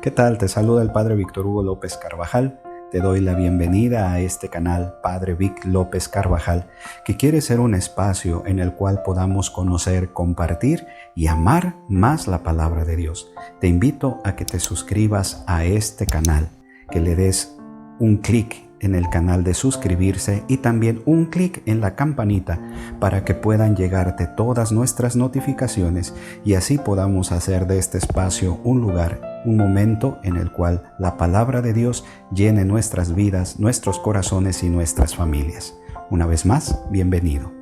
¿Qué tal? Te saluda el Padre Víctor Hugo López Carvajal. Te doy la bienvenida a este canal Padre Vic López Carvajal, que quiere ser un espacio en el cual podamos conocer, compartir y amar más la palabra de Dios. Te invito a que te suscribas a este canal, que le des un clic en el canal de suscribirse y también un clic en la campanita para que puedan llegarte todas nuestras notificaciones y así podamos hacer de este espacio un lugar, un momento en el cual la palabra de Dios llene nuestras vidas, nuestros corazones y nuestras familias. Una vez más, bienvenido.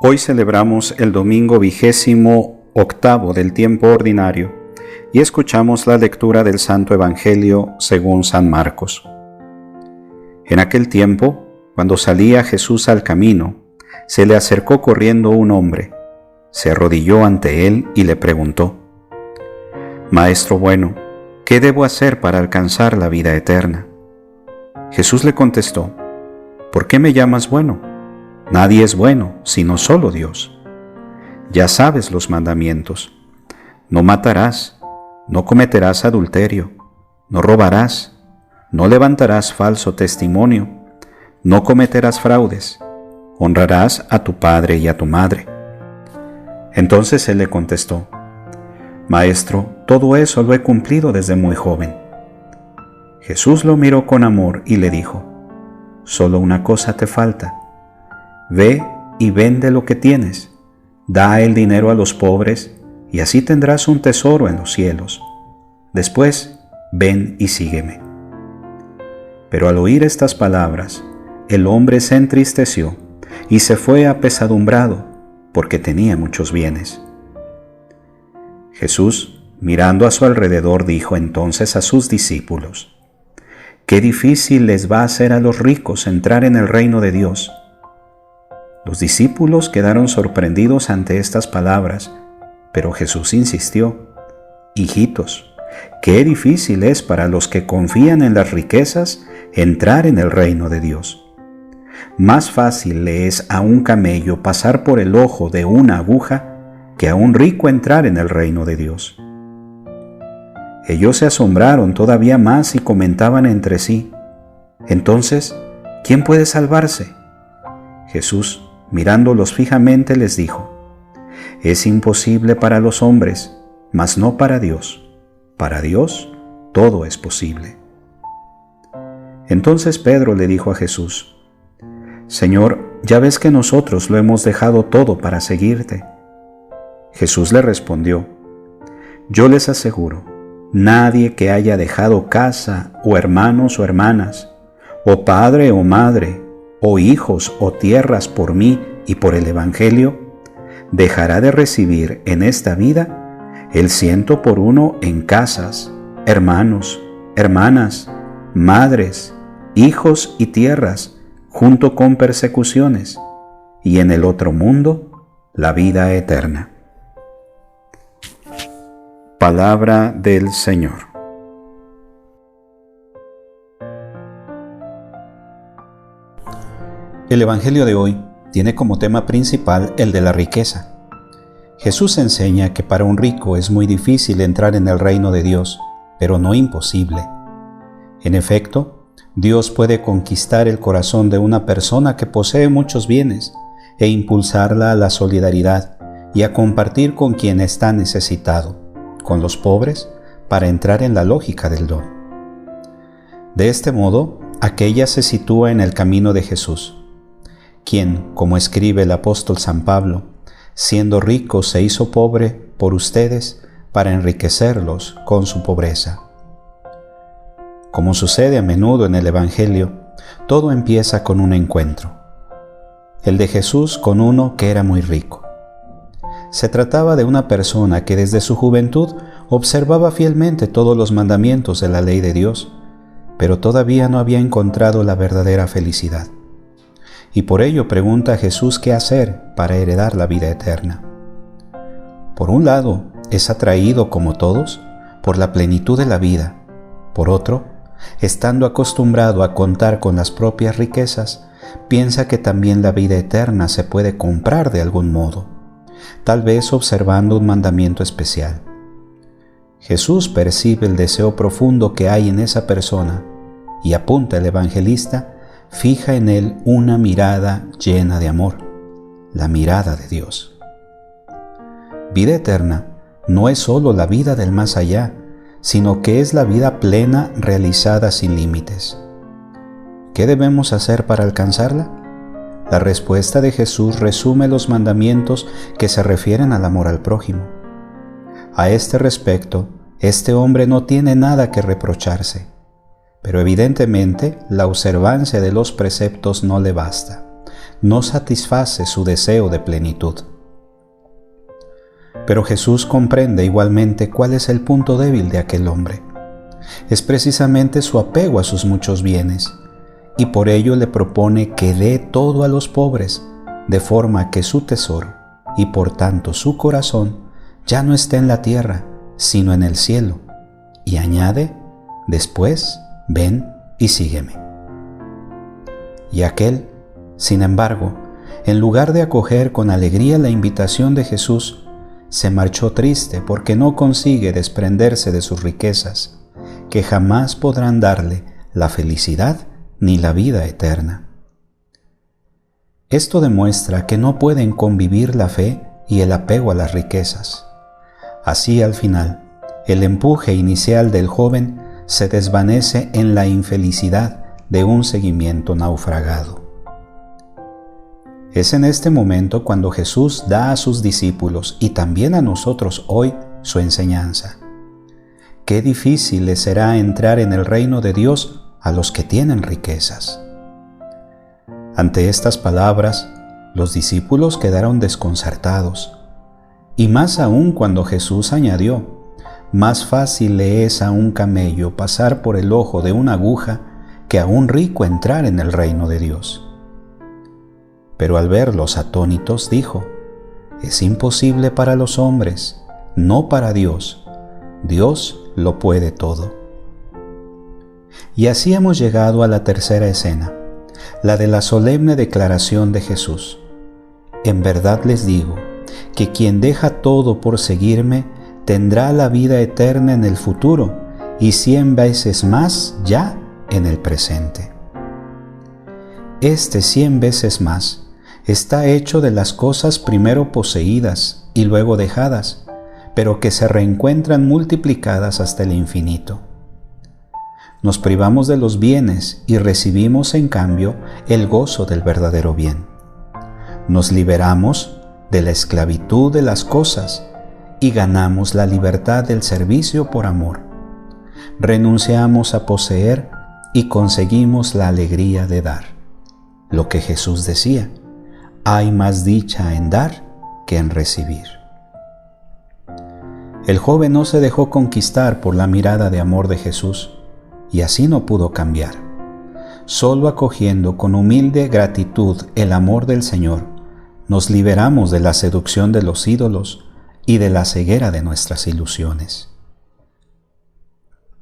Hoy celebramos el domingo 28º del tiempo ordinario y escuchamos la lectura del Santo Evangelio según San Marcos. En aquel tiempo, cuando salía Jesús al camino, se le acercó corriendo un hombre, se arrodilló ante él y le preguntó: «Maestro bueno, ¿qué debo hacer para alcanzar la vida eterna?». Jesús le contestó: «¿Por qué me llamas bueno? Nadie es bueno, sino solo Dios. Ya sabes los mandamientos: no matarás, no cometerás adulterio, no robarás, no levantarás falso testimonio, no cometerás fraudes, honrarás a tu padre y a tu madre». Entonces él le contestó: «Maestro, todo eso lo he cumplido desde muy joven». Jesús lo miró con amor y le dijo: «Solo una cosa te falta. Ve y vende lo que tienes, da el dinero a los pobres, y así tendrás un tesoro en los cielos. Después, ven y sígueme». Pero al oír estas palabras, el hombre se entristeció y se fue apesadumbrado, porque tenía muchos bienes. Jesús, mirando a su alrededor, dijo entonces a sus discípulos: «Qué difícil les va a ser a los ricos entrar en el reino de Dios». Los discípulos quedaron sorprendidos ante estas palabras, pero Jesús insistió: «Hijitos, qué difícil es para los que confían en las riquezas entrar en el reino de Dios. Más fácil le es a un camello pasar por el ojo de una aguja que a un rico entrar en el reino de Dios». Ellos se asombraron todavía más y comentaban entre sí: «Entonces, ¿quién puede salvarse?». Jesús, mirándolos fijamente, les dijo: «Es imposible para los hombres, mas no para Dios. Para Dios todo es posible». Entonces Pedro le dijo a Jesús: «Señor, ya ves que nosotros lo hemos dejado todo para seguirte». Jesús le respondió: «Yo les aseguro, nadie que haya dejado casa, o hermanos o hermanas, o padre o madre, o hijos o tierras por mí y por el Evangelio, dejará de recibir en esta vida el 100 por 1 en casas, hermanos, hermanas, madres, hijos y tierras, junto con persecuciones, y en el otro mundo la vida eterna». Palabra del Señor. El Evangelio de hoy tiene como tema principal el de la riqueza. Jesús enseña que para un rico es muy difícil entrar en el reino de Dios, pero no imposible. En efecto, Dios puede conquistar el corazón de una persona que posee muchos bienes e impulsarla a la solidaridad y a compartir con quien está necesitado, con los pobres, para entrar en la lógica del don. De este modo, aquella se sitúa en el camino de Jesús, quien, como escribe el apóstol San Pablo, siendo rico se hizo pobre por ustedes para enriquecerlos con su pobreza. Como sucede a menudo en el Evangelio, todo empieza con un encuentro. El de Jesús con uno que era muy rico. Se trataba de una persona que desde su juventud observaba fielmente todos los mandamientos de la ley de Dios, pero todavía no había encontrado la verdadera felicidad. Y por ello pregunta a Jesús qué hacer para heredar la vida eterna. Por un lado, es atraído, como todos, por la plenitud de la vida. Por otro, estando acostumbrado a contar con las propias riquezas, piensa que también la vida eterna se puede comprar de algún modo, tal vez observando un mandamiento especial. Jesús percibe el deseo profundo que hay en esa persona y apunta el evangelista, fija en él una mirada llena de amor, la mirada de Dios. Vida eterna no es solo la vida del más allá, sino que es la vida plena realizada sin límites. ¿Qué debemos hacer para alcanzarla? La respuesta de Jesús resume los mandamientos que se refieren al amor al prójimo. A este respecto, este hombre no tiene nada que reprocharse, pero evidentemente la observancia de los preceptos no le basta, no satisface su deseo de plenitud. Pero Jesús comprende igualmente cuál es el punto débil de aquel hombre. Es precisamente su apego a sus muchos bienes, y por ello le propone que dé todo a los pobres, de forma que su tesoro, y por tanto su corazón, ya no esté en la tierra, sino en el cielo. Y añade, después, ven y sígueme. Y aquel, sin embargo, en lugar de acoger con alegría la invitación de Jesús, se marchó triste porque no consigue desprenderse de sus riquezas, que jamás podrán darle la felicidad ni la vida eterna. Esto demuestra que no pueden convivir la fe y el apego a las riquezas. Así, al final, el empuje inicial del joven se desvanece en la infelicidad de un seguimiento naufragado. Es en este momento cuando Jesús da a sus discípulos y también a nosotros hoy su enseñanza. Qué difícil les será entrar en el reino de Dios a los que tienen riquezas. Ante estas palabras, los discípulos quedaron desconcertados, y más aún cuando Jesús añadió, más fácil le es a un camello pasar por el ojo de una aguja que a un rico entrar en el reino de Dios. Pero al verlos atónitos dijo, es imposible para los hombres, no para Dios. Dios lo puede todo. Y así hemos llegado a la tercera escena, la de la solemne declaración de Jesús. En verdad les digo, que quien deja todo por seguirme, tendrá la vida eterna en el futuro y 100 veces más ya en el presente. Este 100 veces más está hecho de las cosas primero poseídas y luego dejadas, pero que se reencuentran multiplicadas hasta el infinito. Nos privamos de los bienes y recibimos en cambio el gozo del verdadero bien. Nos liberamos de la esclavitud de las cosas y ganamos la libertad del servicio por amor. Renunciamos a poseer y conseguimos la alegría de dar. Lo que Jesús decía, hay más dicha en dar que en recibir. El joven no se dejó conquistar por la mirada de amor de Jesús y así no pudo cambiar. Solo acogiendo con humilde gratitud el amor del Señor, nos liberamos de la seducción de los ídolos y de la ceguera de nuestras ilusiones.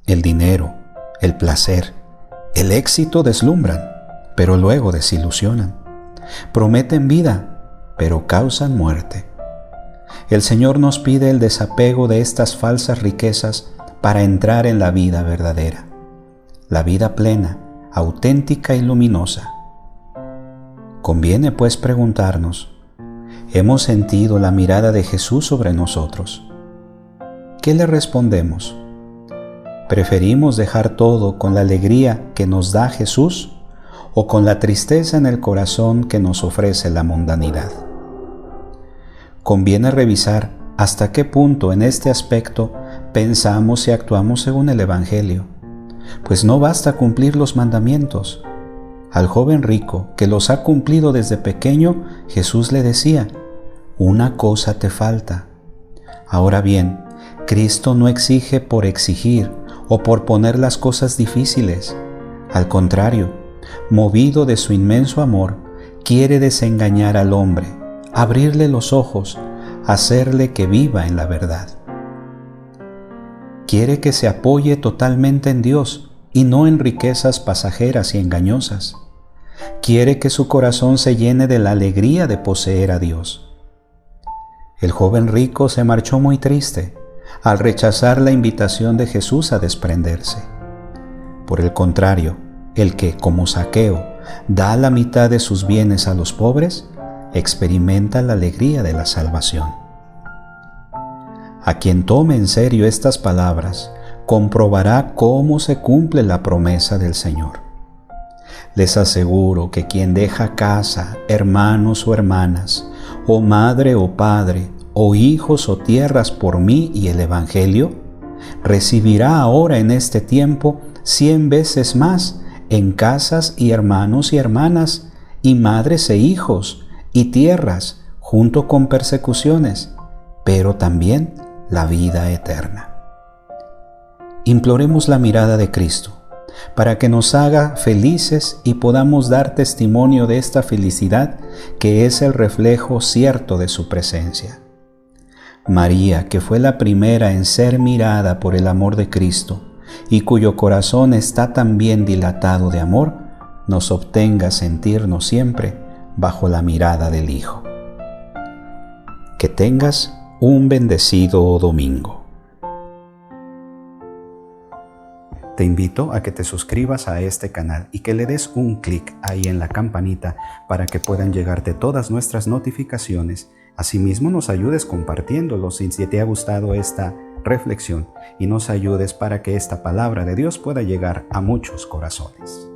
El dinero, el placer, el éxito deslumbran, pero luego desilusionan. Prometen vida, pero causan muerte. El Señor nos pide el desapego de estas falsas riquezas para entrar en la vida verdadera, la vida plena, auténtica y luminosa. Conviene pues preguntarnos, ¿hemos sentido la mirada de Jesús sobre nosotros? ¿Qué le respondemos? ¿Preferimos dejar todo con la alegría que nos da Jesús o con la tristeza en el corazón que nos ofrece la mundanidad? Conviene revisar hasta qué punto en este aspecto pensamos y actuamos según el Evangelio, pues no basta cumplir los mandamientos. Al joven rico que los ha cumplido desde pequeño, Jesús le decía, una cosa te falta. Ahora bien, Cristo no exige por exigir o por poner las cosas difíciles. Al contrario, movido de su inmenso amor, quiere desengañar al hombre, abrirle los ojos, hacerle que viva en la verdad. Quiere que se apoye totalmente en Dios y no en riquezas pasajeras y engañosas. Quiere que su corazón se llene de la alegría de poseer a Dios. El joven rico se marchó muy triste al rechazar la invitación de Jesús a desprenderse. Por el contrario, el que, como Zaqueo, da la mitad de sus bienes a los pobres, experimenta la alegría de la salvación. A quien tome en serio estas palabras, comprobará cómo se cumple la promesa del Señor. Les aseguro que quien deja casa, hermanos o hermanas, o madre o padre, o hijos o tierras por mí y el Evangelio, recibirá ahora en este tiempo 100 veces más en casas y hermanos y hermanas, y madres e hijos, y tierras, junto con persecuciones, pero también la vida eterna. Imploremos la mirada de Cristo, para que nos haga felices y podamos dar testimonio de esta felicidad que es el reflejo cierto de su presencia. María, que fue la primera en ser mirada por el amor de Cristo y cuyo corazón está también dilatado de amor, nos obtenga sentirnos siempre bajo la mirada del Hijo. Que tengas un bendecido domingo. Te invito a que te suscribas a este canal y que le des un clic ahí en la campanita para que puedan llegarte todas nuestras notificaciones. Asimismo, nos ayudes compartiéndolo si te ha gustado esta reflexión y nos ayudes para que esta palabra de Dios pueda llegar a muchos corazones.